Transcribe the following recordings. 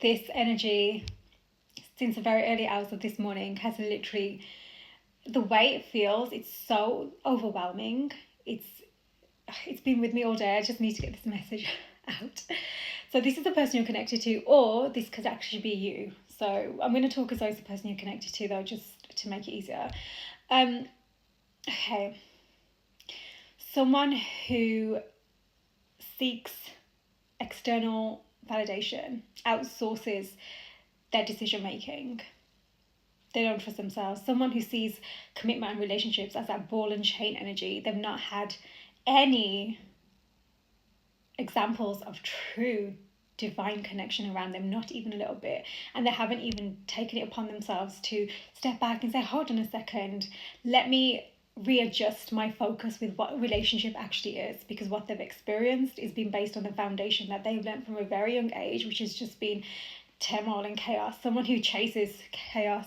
this energy since the very early hours of this morning has literally, the way it feels, it's so overwhelming. It's been with me all day. I just need to get this message out. So this is the person you're connected to, or this could actually be you. So I'm going to talk as though it's the person you're connected to, though, just to make it easier. Okay. Someone who seeks external validation, outsources their decision making. They don't trust themselves. Someone who sees commitment and relationships as that ball and chain energy. They've not had any examples of true divine connection around them, not even a little bit. And they haven't even taken it upon themselves to step back and say, hold on a second, let me readjust my focus with what relationship actually is, because what they've experienced is being based on the foundation that they've learned from a very young age, which has just been turmoil and chaos. Someone who chases chaos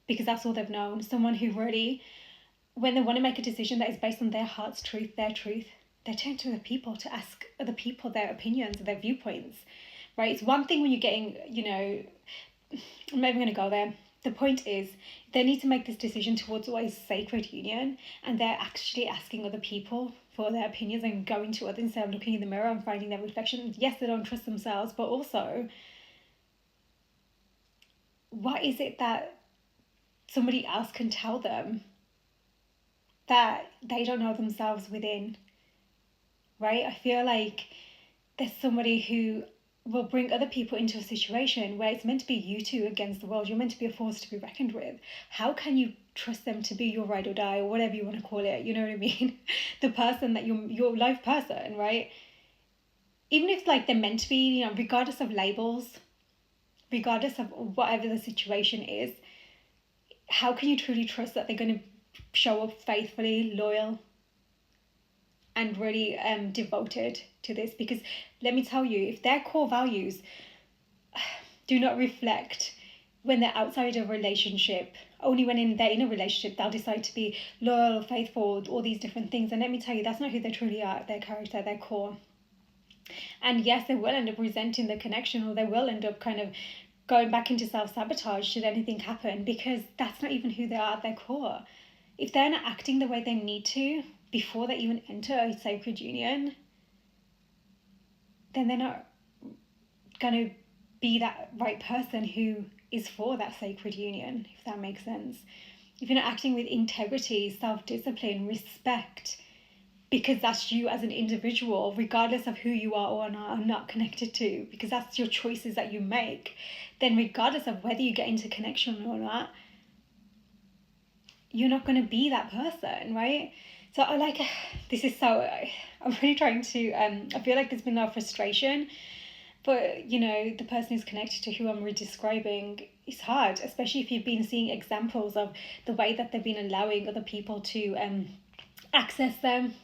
because that's all they've known. Someone who really, when they want to make a decision that is based on their heart's truth, their truth, they turn to other people to ask other people their opinions, their viewpoints, right? It's one thing when you're getting, I'm not even going to go there. The point is, they need to make this decision towards always sacred union, and they're actually asking other people for their opinions and going to others instead of looking in the mirror and finding their reflection. Yes, they don't trust themselves, but also, what is it that somebody else can tell them that they don't know themselves within, right? I feel like there's somebody who will bring other people into a situation where it's meant to be you two against the world. You're meant to be a force to be reckoned with. How can you trust them to be your ride or die, or whatever you want to call it? You know what I mean? The person that your life person, right? Even if like they're meant to be, regardless of labels, regardless of whatever the situation is, how can you truly trust that they're going to show up faithfully, loyal, and really devoted to this? Because let me tell you, if their core values do not reflect when they're outside of a relationship, only when they're in a relationship, they'll decide to be loyal, faithful, all these different things. And let me tell you, that's not who they truly are, their character, their core. And yes, they will end up resenting the connection, or they will end up kind of going back into self-sabotage should anything happen, because that's not even who they are at their core. If they're not acting the way they need to before they even enter a sacred union, then they're not going to be that right person who is for that sacred union, if that makes sense. If you're not acting with integrity, self-discipline, respect, because that's you as an individual, regardless of who you are or not connected to, because that's your choices that you make, then regardless of whether you get into connection or not, you're not going to be that person, right? So I'm really trying to, I feel like there's been a lot of frustration, but the person who's connected to who I'm describing, it's hard, especially if you've been seeing examples of the way that they've been allowing other people to access them.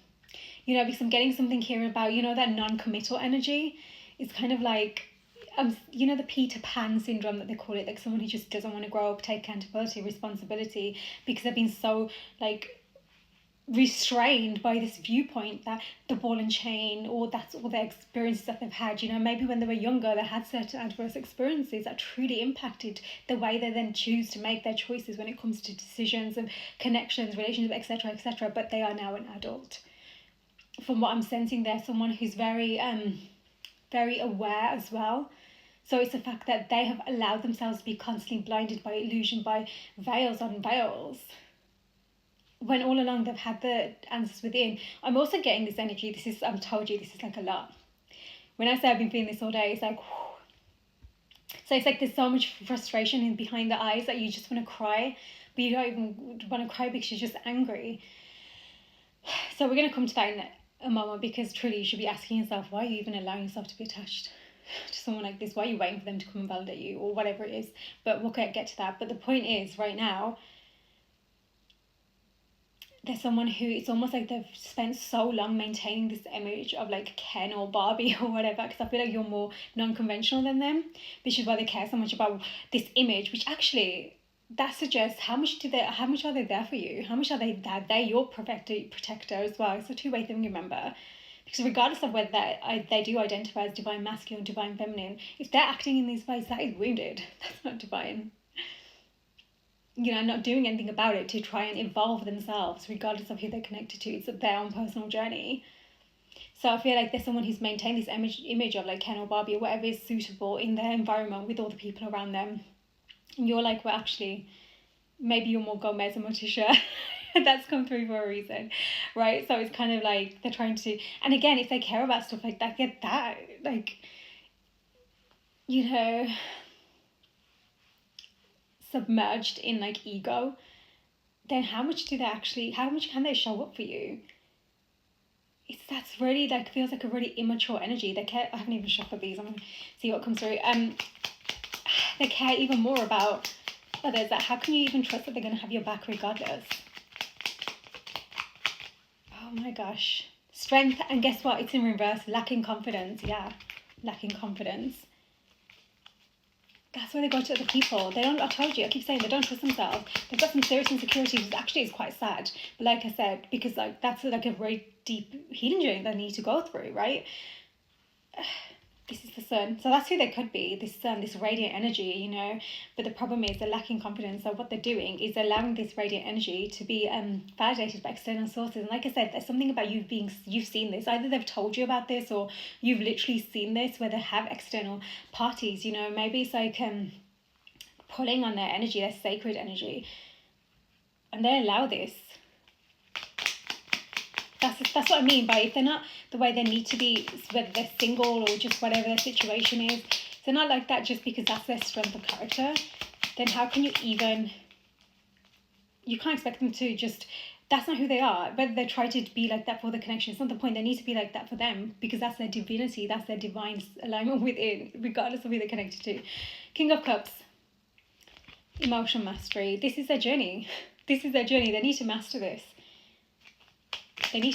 Because I'm getting something here about, that non-committal energy. It's kind of like, the Peter Pan syndrome that they call it, like someone who just doesn't want to grow up, take accountability, responsibility, because they've been so restrained by this viewpoint that the ball and chain, or that's all the experiences that they've had. Maybe when they were younger, they had certain adverse experiences that truly impacted the way they then choose to make their choices when it comes to decisions and connections, relationships, etc. But they are now an adult. From what I'm sensing, they're someone who's very very aware as well. So it's the fact that they have allowed themselves to be constantly blinded by illusion, by veils on veils, when all along they've had the answers within. I'm also getting this energy, I've told you, this is like a lot. When I say I've been feeling this all day, it's like, whew. So it's like there's so much frustration in behind the eyes that you just want to cry, but you don't even want to cry because you're just angry. So we're going to come to that in a moment, because truly you should be asking yourself, why are you even allowing yourself to be attached to someone like this? Why are you waiting for them to come and validate you, or whatever it is? But we'll get to that. But the point is, right now, there's someone who, it's almost like they've spent so long maintaining this image of like Ken or Barbie or whatever, because I feel like you're more non-conventional than them, which is why they care so much about this image, which actually, that suggests how much are they there for you? How much are they there? They're your protector as well. It's a two-way thing, remember? Because regardless of whether they do identify as divine masculine, divine feminine, if they're acting in these ways, that is wounded. That's not divine. Not doing anything about it to try and evolve themselves, regardless of who they're connected to. It's their own personal journey. So I feel like there's someone who's maintained this image of like Ken or Barbie or whatever is suitable in their environment with all the people around them. And you're like, well, actually, maybe you're more Gomez and Morticia. That's come through for a reason, right? So it's kind of like they're trying to, and again, if they care about stuff like that, get that, like, submerged in like ego, then how much can they show up for you? That's really like, feels like a really immature energy. I haven't even shuffled these. I'm gonna see what comes through. They care even more about others. That how can you even trust that they're gonna have your back regardless? Oh my gosh. Strength, and guess what? It's in reverse. Lacking confidence. Yeah, lacking confidence. That's where they go to other people. I told you, I keep saying they don't trust themselves. They've got some serious insecurities, which actually is quite sad. But like I said, because like that's like a very deep healing journey they need to go through, right? This is the sun. So that's who they could be, this sun, this radiant energy, But the problem is they're lacking confidence. So what they're doing is allowing this radiant energy to be validated by external sources. And like I said, there's something about you've seen this. Either they've told you about this or you've literally seen this where they have external parties, Maybe it's like pulling on their energy, their sacred energy. And they allow this. That's what I mean by if they're not the way they need to be, whether they're single or just whatever their situation is, if they're not like that just because that's their strength of character, then how can you can't expect them to just, that's not who they are. Whether they try to be like that for the connection, it's not the point. They need to be like that for them because that's their divinity, that's their divine alignment within, regardless of who they're connected to. King of Cups, emotion mastery. This is their journey. They need to master this. And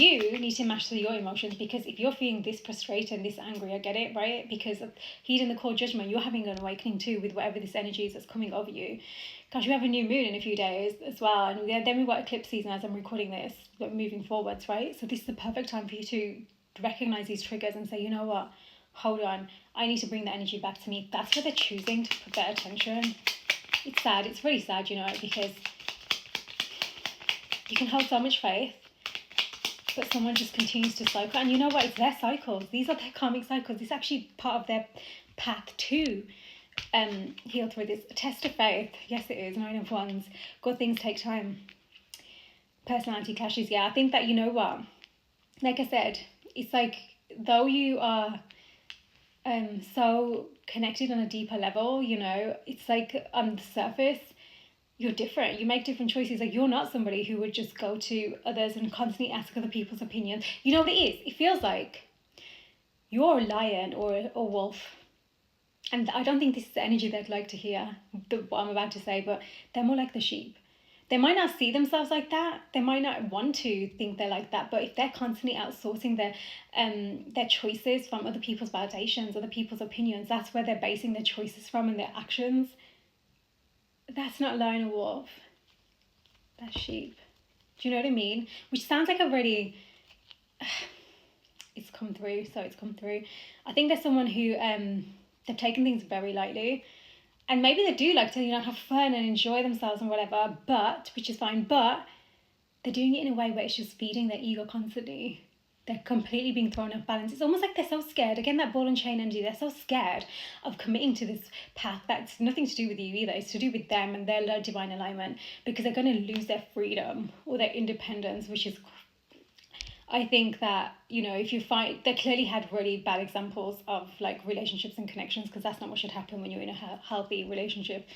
you need to master your emotions, because if you're feeling this frustrated and this angry, I get it, right? Because of heeding the core judgment, you're having an awakening too with whatever this energy is that's coming over you. Gosh, we have a new moon in a few days as well. And then we've got eclipse season as I'm recording this, but moving forwards, right? So this is the perfect time for you to recognize these triggers and say, you know what? Hold on. I need to bring the energy back to me. That's where they're choosing to put their attention. It's sad. It's really sad, because you can hold so much faith, but someone just continues to cycle. And you know what? It's their cycles. These are their karmic cycles. It's actually part of their path to heal through this. A test of faith. Yes, it is. 9 of Wands. Good things take time. Personality clashes. Yeah, I think that, you know what? Like I said, it's like, though you are so connected on a deeper level, it's like on the surface, you're different. You make different choices. Like, you're not somebody who would just go to others and constantly ask other people's opinions. You know what it is? It feels like you're a lion or a wolf. And I don't think this is the energy they'd like to hear, what I'm about to say, but they're more like the sheep. They might not see themselves like that. They might not want to think they're like that. But if they're constantly outsourcing their choices from other people's validations, other people's opinions, that's where they're basing their choices from and their actions. That's not lion or wolf. That's sheep. Do you know what I mean? Which sounds like a really... it's come through. I think there's someone who they've taken things very lightly. And maybe they do like to, have fun and enjoy themselves and whatever, which is fine, but they're doing it in a way where it's just feeding their ego constantly. They're completely being thrown off balance. It's almost like they're so scared. Again, that ball and chain energy, they're so scared of committing to this path that's nothing to do with you either. It's to do with them and their divine alignment, because they're going to lose their freedom or their independence, which is... I think that, if you find... They clearly had really bad examples of, like, relationships and connections, because that's not what should happen when you're in a healthy relationship.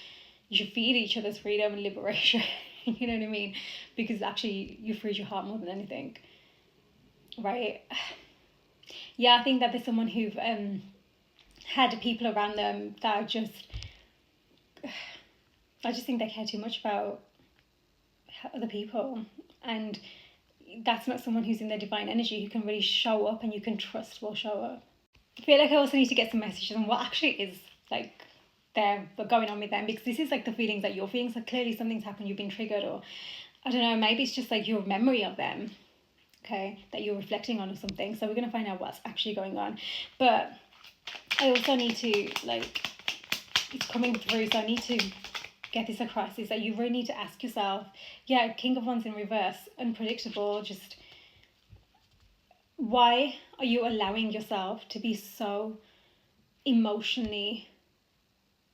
You should feed each other's freedom and liberation. You know what I mean? Because actually, you freed your heart more than anything. Right? Yeah, I think that there's someone who've had people around them that are just... I just think they care too much about other people, and that's not someone who's in their divine energy, who can really show up and you can trust will show up. I feel like I also need to get some messages on what actually is like there going on with them, because this is like the feelings that you're feeling. So clearly something's happened, you've been triggered, or I don't know, maybe it's just like your memory of them. okay, that you're reflecting on or something. So we're going to find out what's actually going on. But I also need to, like, it's coming through, so I need to get this across, is that you really need to ask yourself, yeah, King of Wands in reverse, unpredictable, just why are you allowing yourself to be so emotionally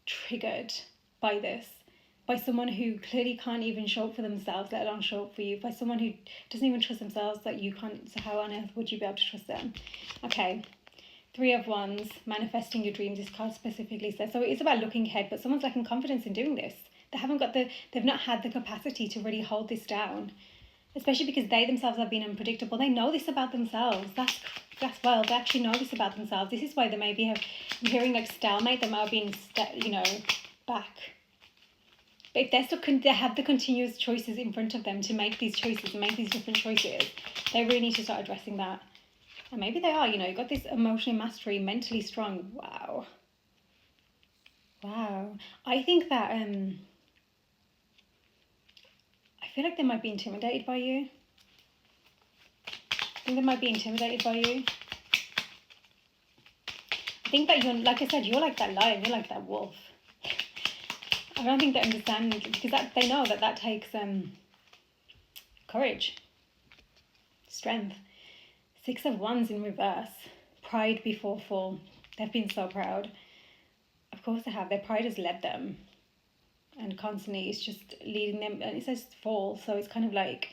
triggered by this? By someone who clearly can't even show up for themselves, let alone show up for you. By someone who doesn't even trust themselves, that you can't, so how on earth would you be able to trust them? Okay. 3 of Wands, manifesting your dreams, this card specifically says. So it is about looking ahead, but someone's lacking confidence in doing this. They've not had the capacity to really hold this down, especially because they themselves have been unpredictable. They know this about themselves. That's wild. They actually know this about themselves. This is why they maybe I'm hearing like stalemate. They might have been, back. But if they're still, they have the continuous choices in front of them to make these choices and make these different choices, they really need to start addressing that. And maybe they are, you've got this emotional mastery, mentally strong. Wow. I think that, I feel like they might be intimidated by you. I think they might be intimidated by you. I think that you're, like I said, you're like that lion, you're like that wolf. I don't think they understand, because they know that takes courage, strength. 6 of Wands in reverse, pride before fall. They've been so proud. Of course they have. Their pride has led them, and constantly it's just leading them. And it says fall, so it's kind of like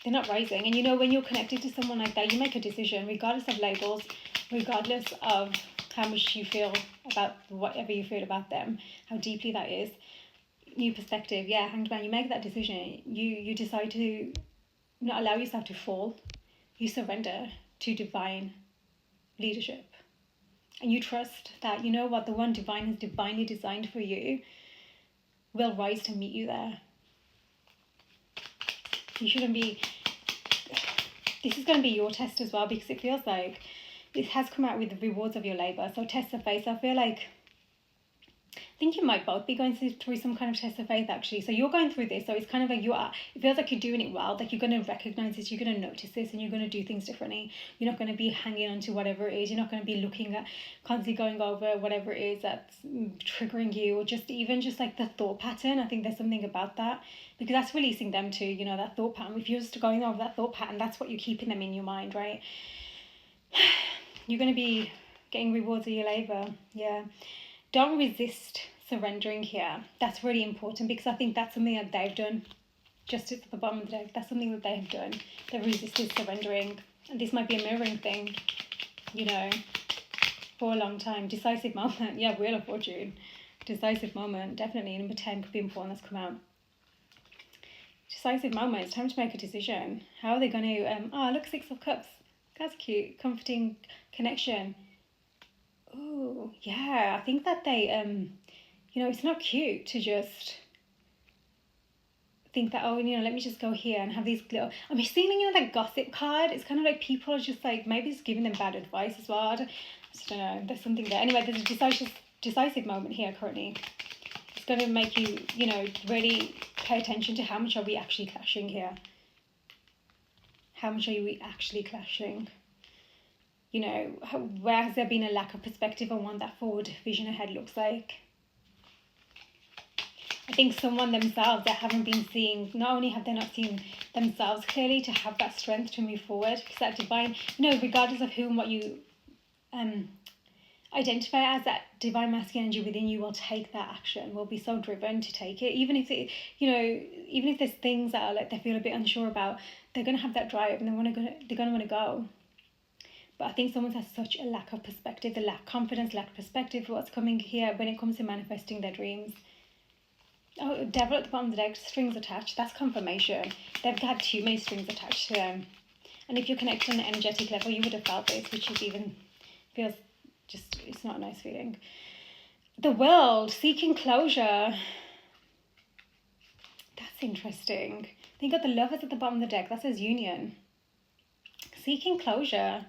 they're not rising. And when you're connected to someone like that, you make a decision, regardless of labels, regardless of how much you feel about whatever you feel about them, how deeply that is. New perspective, yeah, Hanged Man. You make that decision. You decide to not allow yourself to fall. You surrender to divine leadership. And you trust that, the one divine has divinely designed for you will rise to meet you there. You shouldn't be... This is going to be your test as well, because it feels like this has come out with the rewards of your labour. So test of faith. So I feel like... I think you might both be going through some kind of test of faith, actually. So you're going through this, so it's kind of like it feels like you're doing it well, like you're going to recognise this, you're going to notice this, and you're going to do things differently. You're not going to be hanging on to whatever it is. You're not going to be looking at, constantly going over whatever it is that's triggering you, or just like the thought pattern. I think there's something about that, because that's releasing them too, that thought pattern. If you're just going over that thought pattern, that's what you're keeping them in your mind, right? You're going to be getting rewards of your labour, yeah. Don't resist surrendering here. That's really important, because I think that's something that they've done. Just at the bottom of the deck, that's something that they've done. They've resisted surrendering. And this might be a mirroring thing, for a long time. Decisive moment. Yeah, Wheel of Fortune. Decisive moment. Definitely. Number 10 could be important. That's come out. Decisive moment. It's time to make a decision. How are they going to... look, 6 of Cups. That's cute. Comforting connection. Oh, yeah, I think that they, it's not cute to just think that, let me just go here and have these little, I'm seeing, that gossip card. It's kind of like people are just like, maybe it's giving them bad advice as well. I just don't know, there's something there. Anyway, there's a decisive moment here currently. It's going to make you, really pay attention to how much are we actually clashing here. How much are we actually clashing? Where has there been a lack of perspective on what that forward vision ahead looks like? I think someone themselves that haven't been seeing, not only have they not seen themselves clearly to have that strength to move forward, because that divine, regardless of who and what you identify as, that divine masculine energy within you will take that action, will be so driven to take it, even if even if there's things that are like they feel a bit unsure about, they're going to have that drive and they're going to want to go. But I think someone has such a lack of perspective, the lack of confidence, lack of perspective for what's coming here when it comes to manifesting their dreams. Oh, Devil at the bottom of the deck, strings attached. That's confirmation. They've had too many strings attached to them. And if you're connected on an energetic level, you would have felt this, which is even feels just, it's not a nice feeling. The World, seeking closure. That's interesting. Then you got the Lovers at the bottom of the deck. That says union. Seeking closure.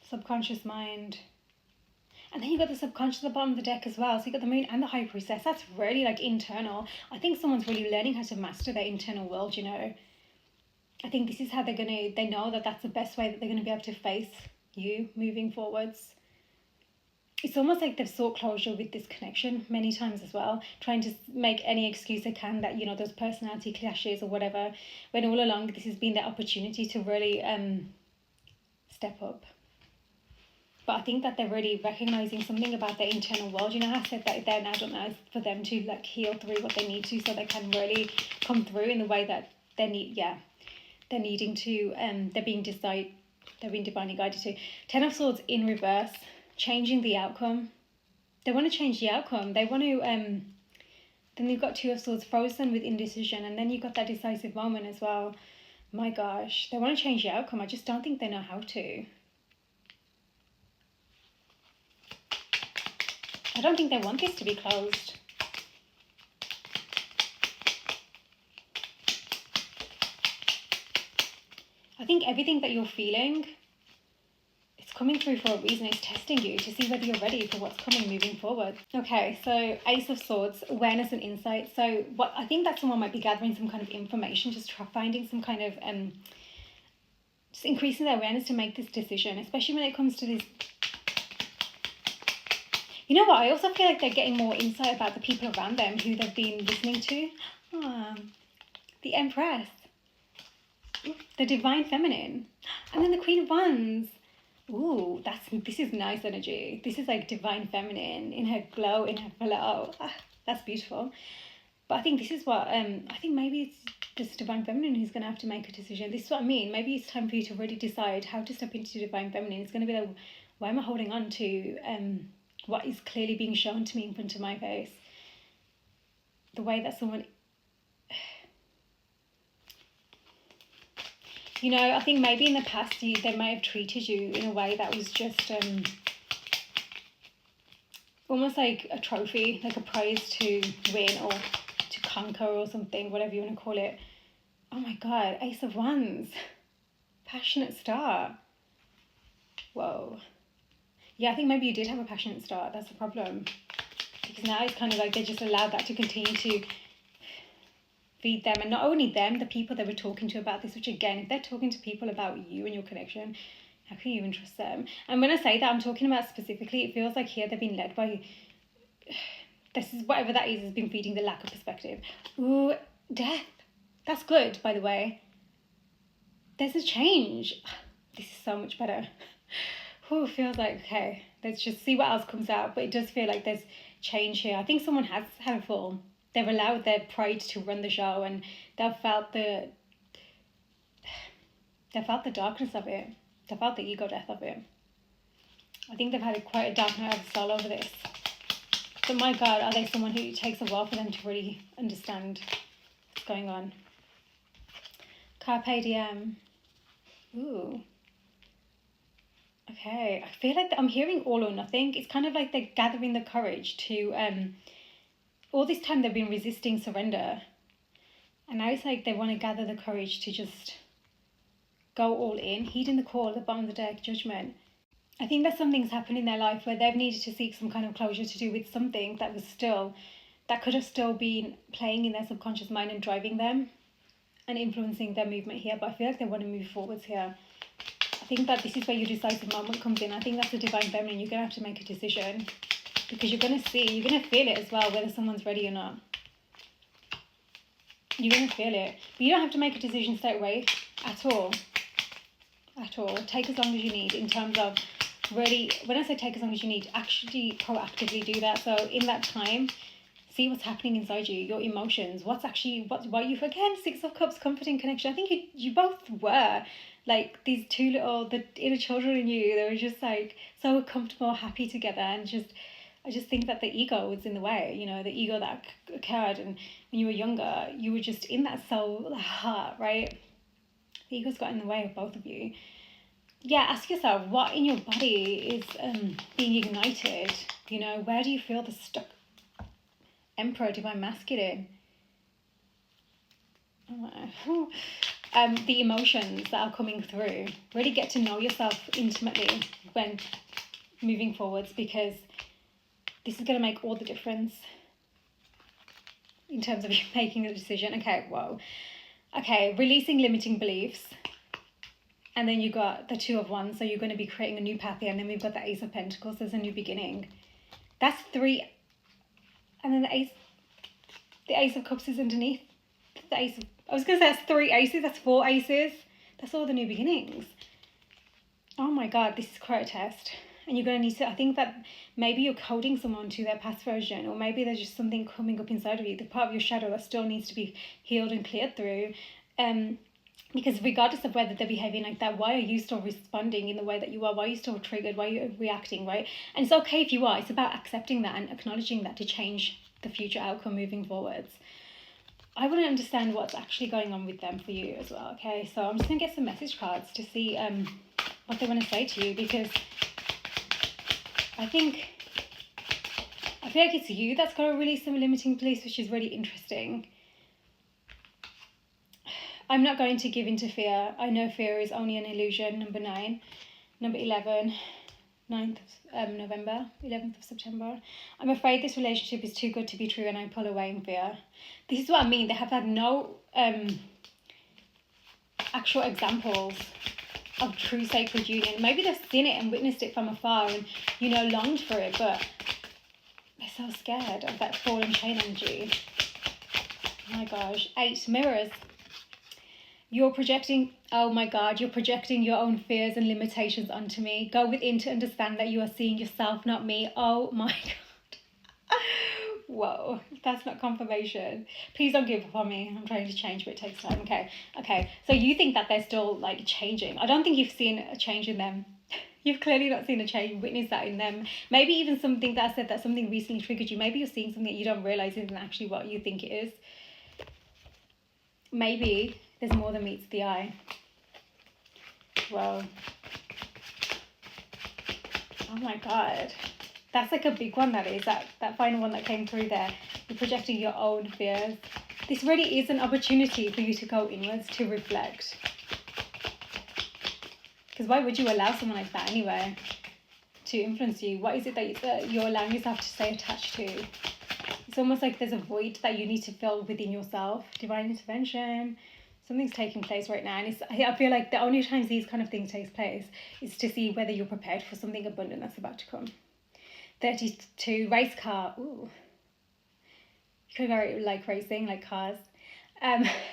Subconscious mind. And then you got the subconscious at the bottom of the deck as well. So you got the moon and the high priestess. That's really like internal. I think someone's really learning how to master their internal world, you know. I think this is how they know that that's the best way that they're going to be able to face you moving forwards. It's almost like they've sought closure with this connection many times as well, trying to make any excuse they can that, you know, those personality clashes or whatever, when all along this has been their opportunity to really step up. But I think that they're really recognizing something about their internal world. You know, I said that they're now don't know for them to like heal through what they need to, so they can really come through in the way that they need. Yeah, they're needing to. They're being divinely guided to. 10 of Swords in reverse, changing the outcome. They want to change the outcome. They want to. Then you've got 2 of Swords, frozen with indecision, and then you've got that decisive moment as well. My gosh, they want to change the outcome. I just don't think they know how to. I don't think they want this to be closed. I think everything that you're feeling, it's coming through for a reason. It's testing you to see whether you're ready for what's coming moving forward. Okay, so Ace of Swords, awareness and insight. So what I think that someone might be gathering some kind of information, just finding some kind of, just increasing their awareness to make this decision, especially when it comes to this. You know what, I also feel like they're getting more insight about the people around them who they've been listening to. The Empress. The Divine Feminine. And then the Queen of Wands. Ooh, this is nice energy. This is like Divine Feminine in her glow, in her flow. That's beautiful. But I think this is what, I think maybe it's this Divine Feminine who's going to have to make a decision. This is what I mean. Maybe it's time for you to really decide how to step into Divine Feminine. It's going to be like, why am I holding on to what is clearly being shown to me in front of my face? The way that someone, you know, I think maybe in the past they may have treated you in a way that was just almost like a trophy, like a prize to win or to conquer or something, whatever you want to call it. Oh my God, Ace of Wands, passionate star. Whoa. Yeah, I think maybe you did have a passionate start. That's the problem. Because now it's kind of like they just allowed that to continue to feed them. And not only them, the people they were talking to about this, which again, if they're talking to people about you and your connection, how can you even trust them? And when I say that, I'm talking about specifically, it feels like here they've been led by, this is whatever that is, has been feeding the lack of perspective. Ooh, death. That's good, by the way. There's a change. This is so much better. Ooh, feels like, okay, let's just see what else comes out. But it does feel like there's change here. I think someone has had a fall. They've allowed their pride to run the show, and they've felt the darkness of it. They felt the ego death of it. I think they've had quite a dark night of the soul over this. But my God, are they someone who it takes a while for them to really understand what's going on? Carpe diem. Ooh. Okay, I feel like I'm hearing all or nothing. It's kind of like they're gathering the courage to, all this time they've been resisting surrender. And now it's like they want to gather the courage to just go all in, heeding the call at the bottom of the deck, judgment. I think that something's happened in their life where they've needed to seek some kind of closure to do with something that was still, that could have still been playing in their subconscious mind and driving them and influencing their movement here. But I feel like they want to move forwards here. I think that this is where your decisive moment comes in. I think that's the Divine Feminine. You're going to have to make a decision because you're going to feel it as well, whether someone's ready or not. You're going to feel it. But you don't have to make a decision straight away at all. At all. Take as long as you need in terms of really, when I say take as long as you need, actually proactively do that. So in that time, see what's happening inside you, your emotions, why you, again, 6 of Cups, comforting connection. I think you both were. Like these two the inner children in you, they were just like so comfortable, happy together, and I just think that the ego was in the way, you know, the ego that occurred, and when you were younger, you were just in that soul, the heart, right? The ego's got in the way of both of you. Yeah, ask yourself, what in your body is being ignited? You know, where do you feel the stuck? Emperor, Divine Masculine. The emotions that are coming through. Really get to know yourself intimately when moving forwards, because this is going to make all the difference in terms of you making a decision. Okay, whoa. Okay, releasing limiting beliefs. And then you got the Two of Wands, so you're going to be creating a new path here. And then we've got the Ace of Pentacles, there's a new beginning. That's 3. And then the Ace of Cups is underneath. I was going to say that's 3 aces, that's 4 aces. That's all the new beginnings. Oh my God, this is quite a test. And you're going to need to, I think that maybe you're holding someone to their past version, or maybe there's just something coming up inside of you, the part of your shadow that still needs to be healed and cleared through. Because regardless of whether they're behaving like that, why are you still responding in the way that you are? Why are you still triggered? Why are you reacting, right? And it's okay if you are. It's about accepting that and acknowledging that to change the future outcome moving forwards. I want to understand what's actually going on with them for you as well, okay? So I'm just going to get some message cards to see what they want to say to you, because I feel like it's you that's got to release some limiting beliefs, which is really interesting. I'm not going to give into fear. I know fear is only an illusion. Number 9. Number 11. 9th of November. 11th of September. I'm afraid this relationship is too good to be true and I pull away in fear. This is what I mean. They have had no actual examples of true sacred union. Maybe they've seen it and witnessed it from afar and, longed for it, but they're so scared of that ball and chain energy. Oh my gosh. 8 mirrors. You're projecting your own fears and limitations onto me. Go within to understand that you are seeing yourself, not me. Oh my God. Whoa, that's not confirmation. Please don't give up on me. I'm trying to change, but it takes time. Okay. So you think that they're still changing. I don't think you've seen a change in them. You've clearly not seen a change, witnessed that in them. Maybe even something that I said, that something recently triggered you. Maybe you're seeing something that you don't realize isn't actually what you think it is. Maybe there's more than meets the eye. Whoa. Oh my God. That's a big one, that is. That final one that came through there. You're projecting your own fears. This really is an opportunity for you to go inwards, to reflect. Because why would you allow someone like that anyway to influence you? What is it that you're allowing yourself to stay attached to? It's almost like there's a void that you need to fill within yourself. Divine intervention. Something's taking place right now, and I feel like the only times these kind of things take place is to see whether you're prepared for something abundant that's about to come. 32, race car. Ooh. You could go like racing, like cars.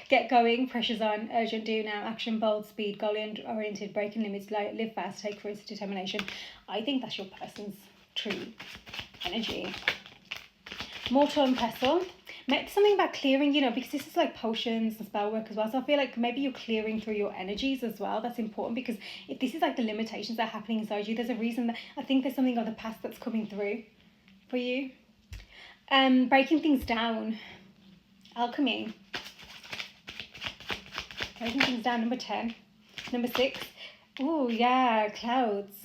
Get going, pressure's on, urgent, do now, action, bold, speed, goal-oriented, breaking limits, live fast, take risks, determination. I think that's your person's true energy. Mortal and pestle. Something about clearing, because this is like potions and spell work as well. So I feel like maybe you're clearing through your energies as well. That's important, because if this is like the limitations that are happening inside you, there's a reason that I think there's something of the past that's coming through for you. Breaking things down. Alchemy. Breaking things down. Number 10. Number 6. Oh yeah, clouds.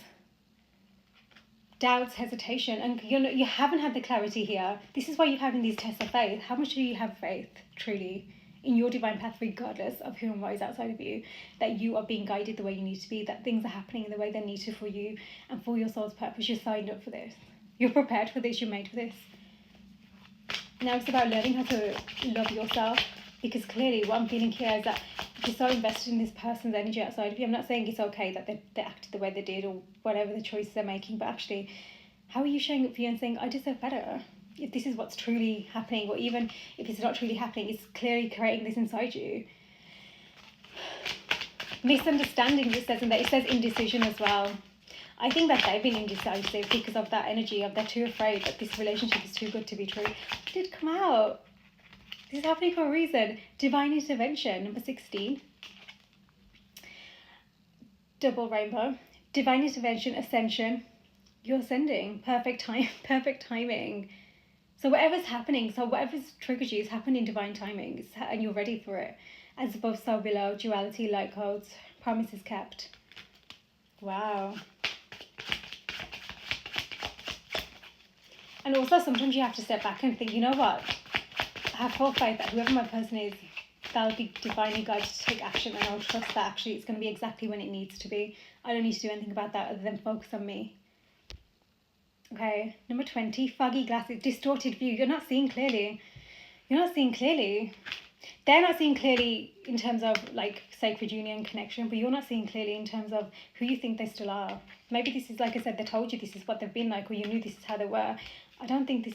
Doubts, hesitation, and you haven't had the clarity here. This is why you're having these tests of faith. How much do you have faith, truly, in your divine path, regardless of who and what is outside of you, that you are being guided the way you need to be, that things are happening the way they need to for you and for your soul's purpose? You're signed up for this. You're prepared for this. You're made for this. Now it's about learning how to love yourself, because clearly what I'm feeling here is that you're so invested in this person's energy outside of you. I'm not saying it's okay that they acted the way they did or whatever the choices they're making, but actually, how are you showing up for you and saying, I deserve better? If this is what's truly happening, or even if it's not truly happening, it's clearly creating this inside you. Misunderstanding, it says in there. It says indecision as well. I think that they've been indecisive because of that energy of they're too afraid that this relationship is too good to be true. It did come out. This is happening for a reason. Divine intervention, number 16. Double rainbow. Divine intervention, ascension. You're ascending. Perfect timing. So whatever's happening, whatever's triggered you, is happening in divine timing, and you're ready for it. As above, so below. Duality, light codes. Promises kept. Wow. And also sometimes you have to step back and think, you know what? I have full faith that whoever my person is, they'll be divinely guided to take action, and I'll trust that actually it's going to be exactly when it needs to be. I don't need to do anything about that other than focus on me. Okay, number 20, foggy glasses, distorted view. You're not seeing clearly. You're not seeing clearly. They're not seeing clearly in terms of like sacred union connection, but you're not seeing clearly in terms of who you think they still are. Maybe this is, like I said, they told you this is what they've been like, or you knew this is how they were. I don't think this,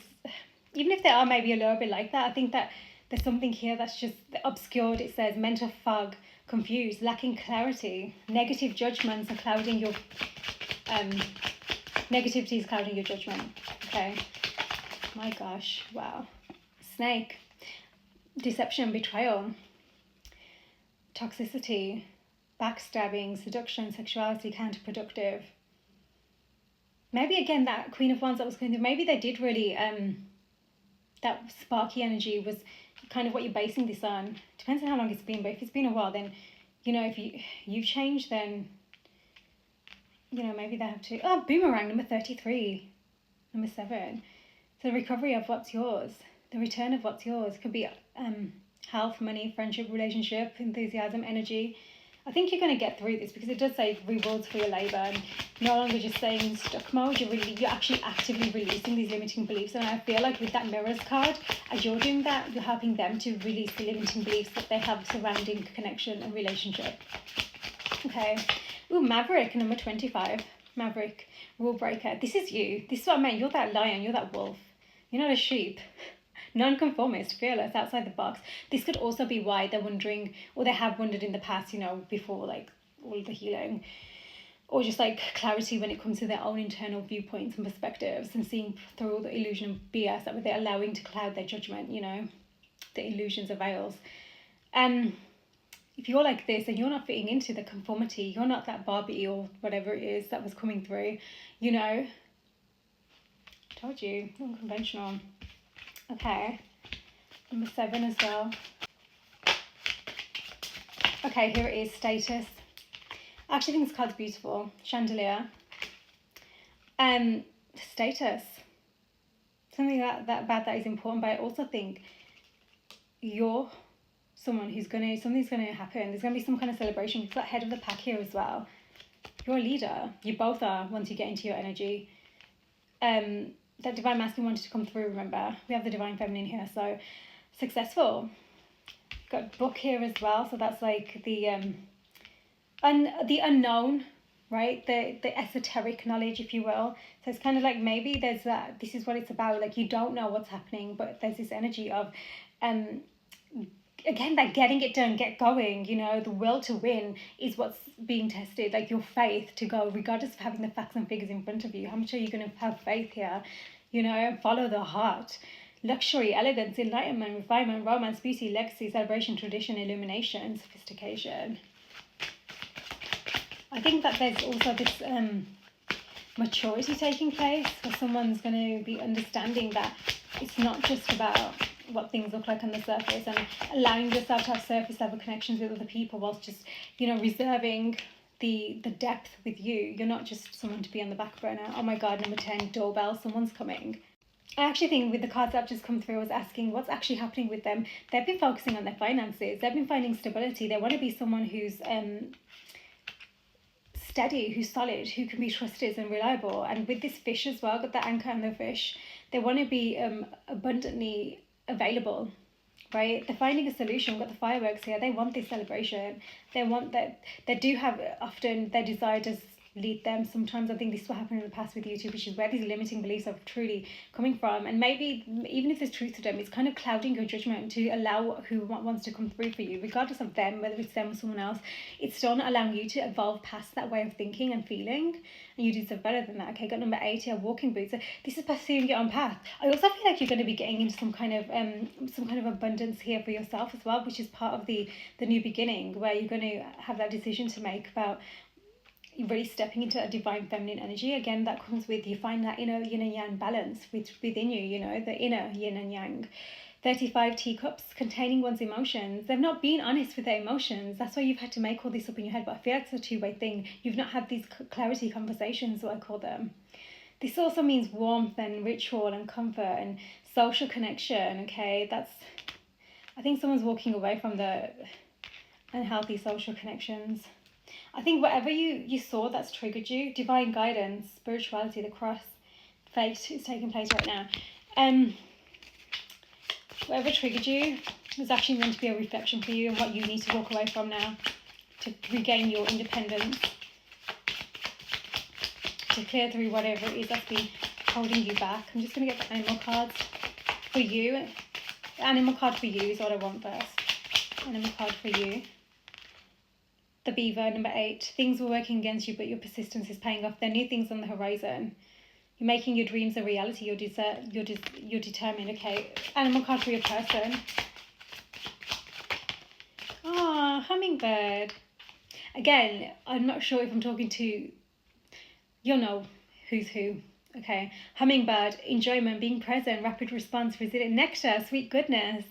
even if they are maybe a little bit like that, I think that there's something here that's just obscured. It says mental fog, confused, lacking clarity, negative judgments are clouding your, negativity is clouding your judgment. Okay. My gosh, wow. Snake. Deception, betrayal, toxicity, backstabbing, seduction, sexuality, counterproductive. Maybe again that Queen of Wands that was going through, maybe they did really, that sparky energy was kind of what you're basing this on. Depends on how long it's been, but if it's been a while, then, you know, if you've changed, then, you know, maybe they have to. Oh, boomerang, number 33, number 7. So the recovery of what's yours, the return of what's yours. Could be health, money, friendship, relationship, enthusiasm, energy. I think you're going to get through this because it does say rewards for your labour, and no longer just staying in stuck mode. You're actually actively releasing these limiting beliefs, and I feel like with that mirrors card, as you're doing that, you're helping them to release the limiting beliefs that they have surrounding connection and relationship. Okay. Ooh, Maverick, number 25. Maverick, rule breaker. This is you. This is what I meant. You're that lion. You're that wolf. You're not a sheep. Non-conformist, fearless, outside the box. This could also be why they're wondering, or they have wondered in the past, you know, before like all of the healing, or just like clarity when it comes to their own internal viewpoints and perspectives, and seeing through all the illusion of BS that they're allowing to cloud their judgment, you know, the illusions of veils. If you're like this and you're not fitting into the conformity, you're not that Barbie or whatever it is that was coming through, you know, I told you, unconventional. Okay, number 7 as well. Okay, here it is, status. I actually think this card's beautiful. Chandelier. Status. Something about that is important, but I also think you're someone who's something's gonna happen. There's gonna be some kind of celebration. We've got head of the pack here as well. You're a leader. You both are once you get into your energy. That divine masculine wanted to come through, remember? We have the divine feminine here, so successful. Got book here as well, so that's like the unknown, right? The esoteric knowledge, if you will. So it's kind of like maybe there's that, this is what it's about, like you don't know what's happening, but there's this energy of again, like getting it done, get going, you know, the will to win is what's being tested, like your faith to go, regardless of having the facts and figures in front of you. How much are you going to have faith here? You know, follow the heart. Luxury, elegance, enlightenment, refinement, romance, beauty, legacy, celebration, tradition, illumination, sophistication. I think that there's also this maturity taking place, where someone's going to be understanding that it's not just about what things look like on the surface, and allowing yourself to have surface level connections with other people whilst just, you know, reserving the depth with you. You're not just someone to be on the back burner. Oh my god, number 10, doorbell, someone's coming. I actually think with the cards that have just come through, I was asking what's actually happening with them. They've been focusing on their finances. They've been finding stability. They want to be someone who's steady, who's solid, who can be trusted and reliable. And with this fish as well, got the anchor and the fish, they want to be abundantly available, right? They're finding a solution. We've got the fireworks here. They want this celebration. They want that. They do have often their desire does lead them. Sometimes I think this is what happened in the past with YouTube, which is where these limiting beliefs are truly coming from. And maybe even if there's truth to them, it's kind of clouding your judgment to allow who wants to come through for you, regardless of them, whether it's them or someone else. It's still not allowing you to evolve past that way of thinking and feeling, and you deserve better than that. Okay, got number 8 here, walking boots. So this is pursuing your own path. I also feel like you're going to be getting into some kind of abundance here for yourself as well, which is part of the new beginning, where you're going to have that decision to make about really stepping into a divine feminine energy. Again, that comes with, you find that inner yin and yang balance within you, you know, the inner yin and yang. 35 teacups, containing one's emotions. They've not been honest with their emotions. That's why you've had to make all this up in your head. But I feel like it's a two-way thing. You've not had these clarity conversations, what I call them. This also means warmth and ritual and comfort and social connection. Okay, that's, I think someone's walking away from the unhealthy social connections. I think whatever you saw that's triggered you, divine guidance, spirituality, the cross, fate is taking place right now. Whatever triggered you is actually meant to be a reflection for you and what you need to walk away from now to regain your independence, to clear through whatever it is that's been holding you back. I'm just going to get the animal cards for you. The animal card for you is what I want first. Animal card for you. The beaver, number 8. Things were working against you, but your persistence is paying off. There are new things on the horizon. You're making your dreams a reality. You're determined. Okay. Animal card for your person. Ah, hummingbird. Again, I'm not sure if I'm talking to... You'll know who's who. Okay. Hummingbird, enjoyment, being present, rapid response, resilient, nectar, sweet goodness,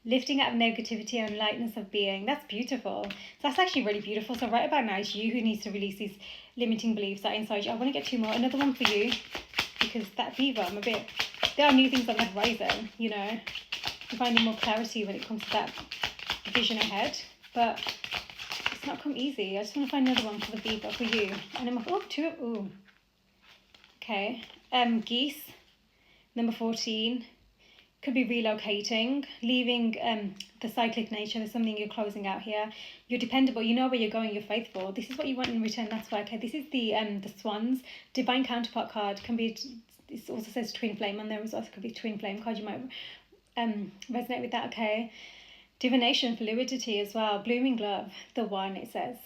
lifting out of negativity and lightness of being. That's beautiful. So that's actually really beautiful. So right about now, it's you who needs to release these limiting beliefs that are inside you. I want to get 2 more. Another one for you, because that beaver, there are new things on the horizon, you know. You're finding more clarity when it comes to that vision ahead. But it's not come easy. I just want to find another one for the beaver, for you. And I'm like, 2. Ooh. Okay. Geese, number 14. Could be relocating, leaving the cyclic nature. There's something you're closing out here. You're dependable. You know where you're going. You're faithful. This is what you want in return. That's why. Okay, this is the swans. Divine counterpart card can be. It also says twin flame on there as well. It could be twin flame card. You might resonate with that. Okay, divination, fluidity as well. Blooming love. The one it says.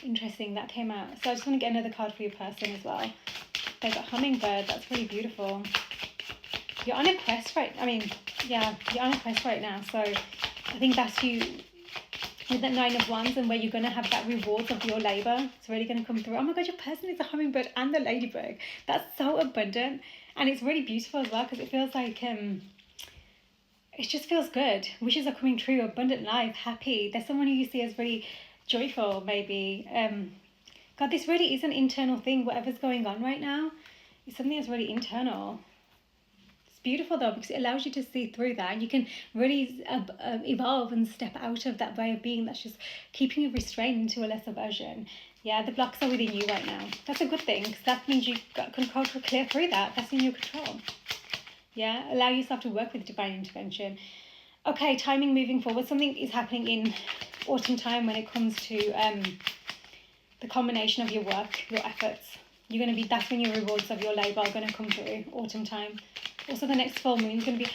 Interesting. That came out. So I just want to get another card for your person as well. They've got hummingbird. That's really beautiful. You're on a quest you're on a quest right now. So I think that's you with that 9 of Wands, and where you're going to have that rewards of your labour. It's really going to come through. Oh my God, your person is a hummingbird and the ladybug. That's so abundant. And it's really beautiful as well, because it feels like, it just feels good. Wishes are coming true, abundant life, happy. There's someone who you see as really joyful, maybe. God, this really is an internal thing. Whatever's going on right now is something that's really internal. Beautiful though, because it allows you to see through that, and you can really evolve and step out of that way of being that's just keeping you restrained into a lesser version. Yeah, the blocks are within you right now. That's a good thing, because that means you've got control to clear through that. That's in your control. Yeah, allow yourself to work with divine intervention. Okay, timing moving forward. Something is happening in autumn time when it comes to the combination of your work, your efforts. That's when your rewards of your labour are going to come through, autumn time. Also, the next full moon is going to be...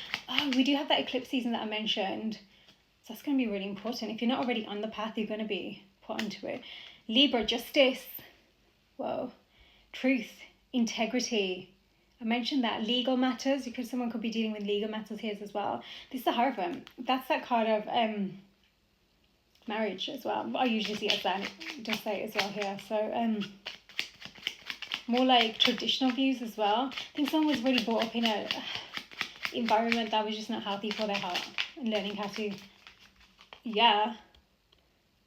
we do have that eclipse season that I mentioned. So that's going to be really important. If you're not already on the path, you're going to be put onto it. Libra, justice. Whoa. Truth, integrity. I mentioned that. Legal matters, because someone could be dealing with legal matters here as well. This is the Hierophant. That's that card of marriage as well. I usually see it as that. It does say it as well here. So... more like traditional views as well. I think someone was really brought up in a environment that was just not healthy for their heart, and learning how to,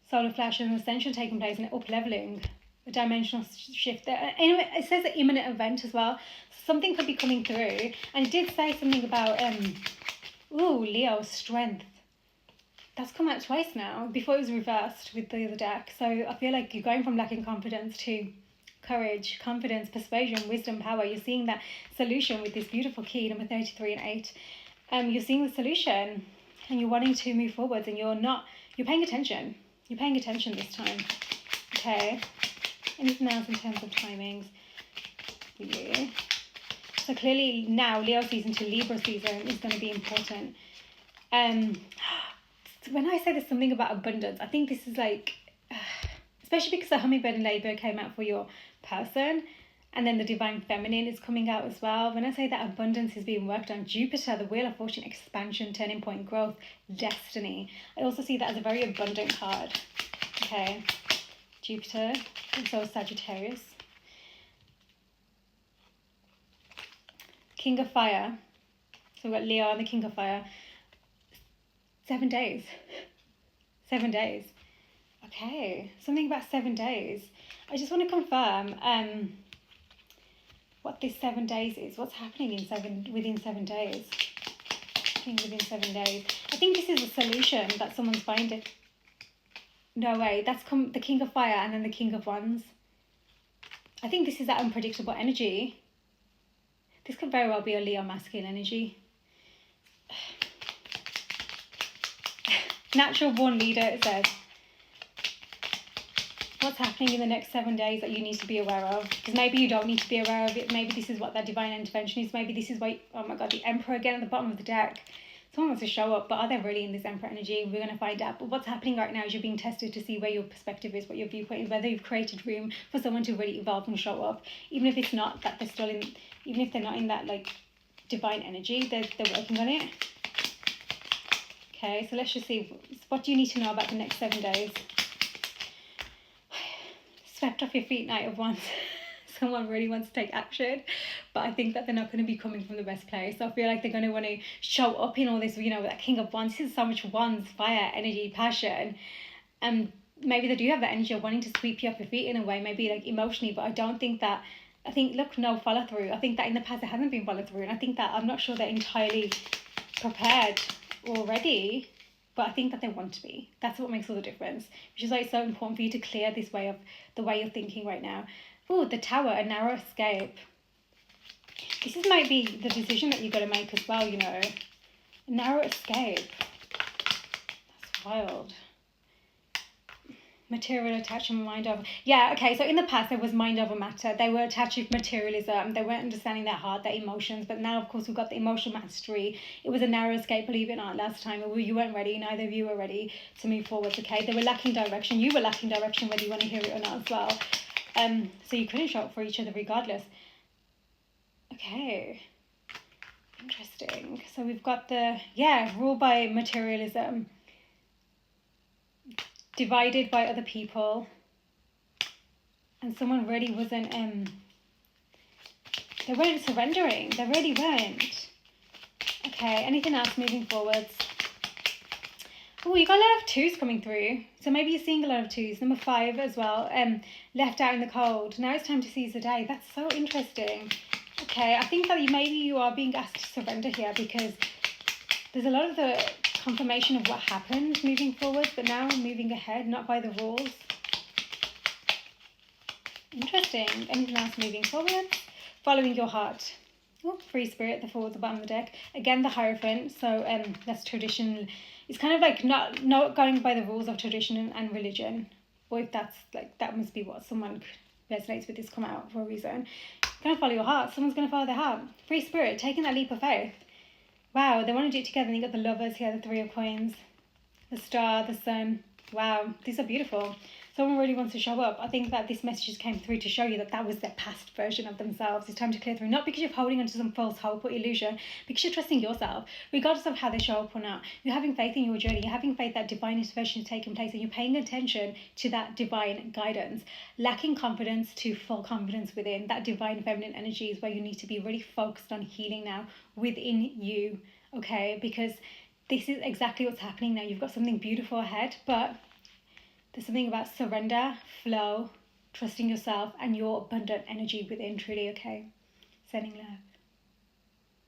solar flash and ascension taking place and up leveling, a dimensional shift there. Anyway, it says an imminent event as well. Something could be coming through, and it did say something about Leo, strength. That's come out twice now. Before it was reversed with the other deck. So I feel like you're going from lacking confidence to courage, confidence, persuasion, wisdom, power. You're seeing that solution with this beautiful key, number 33 and 8. You're seeing the solution, and you're wanting to move forwards, and you're paying attention. You're paying attention this time. Okay. Anything else in terms of timings for you? So clearly now, Leo season to Libra season is going to be important. When I say there's something about abundance, I think this is like, especially because the hummingbird and ladybird came out for your person, and then the divine feminine is coming out as well. When I say that abundance is being worked on, Jupiter, the wheel of fortune, expansion, turning point, growth, destiny. I also see that as a very abundant card. Okay, Jupiter, also Sagittarius. King of Fire. So we've got Leo and the King of Fire. 7 days. 7 days. Okay, something about 7 days. I just want to confirm what this 7 days is. What's happening within 7 days? Within 7 days. I think this is a solution that someone's finding. No way. That's the King of Fire and then the King of Wands. I think this is that unpredictable energy. This could very well be a Leo masculine energy. Natural born leader, it says. What's happening in the next 7 days that you need to be aware of? Because maybe you don't need to be aware of it. Maybe this is what that divine intervention is. Maybe this is why, oh my God, the Emperor again at the bottom of the deck. Someone wants to show up, but are they really in this Emperor energy? We're going to find out. But what's happening right now is you're being tested to see where your perspective is, what your viewpoint is, whether you've created room for someone to really evolve and show up. Even if it's not that they're still in, even if they're not in that like divine energy, they're working on it. Okay, so let's just see, what do you need to know about the next 7 days? Swept off your feet, Knight of Wands. Someone really wants to take action, but I think that they're not going to be coming from the best place. So I feel like they're going to want to show up in all this, you know, that King of Wands. This is so much Wands, fire, energy, passion. And maybe they do have that energy of wanting to sweep you off your feet in a way, maybe like emotionally, but I don't think that, I think, look, no follow through. I think that in the past there hasn't been follow through, and I think that, I'm not sure they're entirely prepared already, but I think that they want to be. That's what makes all the difference, which is why it's so important for you to clear this way of the way you're thinking right now. Oh, the Tower, a narrow escape. This is might be the decision that you've got to make as well, you know. A narrow escape. That's wild. Material attachment, mind over. Yeah, okay, so in the past there was mind over matter. They were attached with materialism. They weren't understanding their heart, their emotions. But now, of course, we've got the emotional mastery. It was a narrow escape, believe it or not, last time. You weren't ready. Neither of you were ready to move forward, okay? They were lacking direction. You were lacking direction, whether you want to hear it or not as well. So you couldn't show up for each other regardless. Okay. Interesting. So we've got the, ruled by materialism. Divided by other people, and someone really wasn't they weren't surrendering, they really weren't. Okay, anything else moving forwards? Oh, you got a lot of 2s coming through, so maybe you're seeing a lot of 2s. Number 5 as well, left out in the cold. Now it's time to seize the day. That's so interesting. Okay, I think that maybe you are being asked to surrender here, because there's a lot of the confirmation of what happened moving forward, but now moving ahead, not by the rules. Interesting. Anything else moving forward? Following your heart. Oh, free spirit, the 4 at the bottom of the deck. Again, the Hierophant. So that's tradition. It's kind of like not going by the rules of tradition and religion. Or if that's like, that must be what someone resonates with this come out for a reason. You're going to follow your heart. Someone's going to follow their heart. Free spirit, taking that leap of faith. Wow, they want to do it together. And you got the Lovers here, the 3 of Coins, the Star, the Sun. Wow, these are beautiful. Someone really wants to show up. I think that this message came through to show you that that was their past version of themselves. It's time to clear through. Not because you're holding onto some false hope or illusion, because you're trusting yourself, regardless of how they show up or not. You're having faith in your journey. You're having faith that divine intervention is taking place, and you're paying attention to that divine guidance. Lacking confidence to full confidence within. That divine feminine energy is where you need to be really focused on healing now within you, okay? Because this is exactly what's happening now. You've got something beautiful ahead, but there's something about surrender, flow, trusting yourself, and your abundant energy within, truly, okay? Sending love.